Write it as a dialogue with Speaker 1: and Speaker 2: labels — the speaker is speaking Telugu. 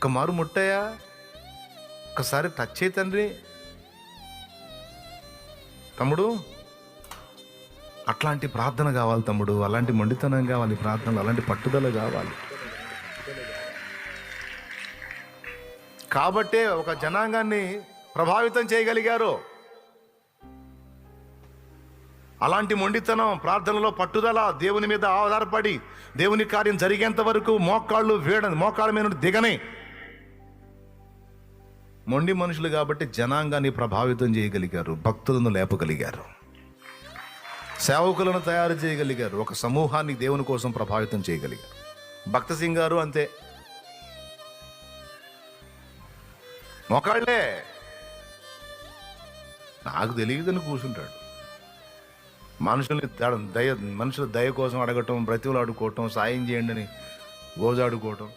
Speaker 1: ఒక్క మారు ముట్టయా, ఒక్కసారి టచ్ చేయి తండ్రి. తమ్ముడు అట్లాంటి ప్రార్థన కావాలి తమ్ముడు, అలాంటి మొండితనం కావాలి ప్రార్థనలు, అలాంటి పట్టుదల కావాలి. కాబట్టే ఒక జనాంగాన్ని ప్రభావితం చేయగలిగారు. అలాంటి మొండితనం, ప్రార్థనలో పట్టుదల, దేవుని మీద ఆధారపడి దేవుని కార్యం జరిగేంత వరకు మోకాళ్ళ మీద నుండి దిగనే మొండి మనుషులు కాబట్టి జనాంగాన్ని ప్రభావితం చేయగలిగారు, భక్తులను లేపగలిగారు, సేవకులను తయారు చేయగలిగారు, ఒక సమూహాన్ని దేవుని కోసం ప్రభావితం చేయగలిగారు. భక్త సింగ్ గారు అంతే, మోకాళ్ళే నాకు తెలియదని కూర్చుంటాడు. మనుషుల దయ కోసం అడగటం, బ్రతివులు ఆడుకోవటం, సాయం చేయండి అని గోజాడుకోవటం.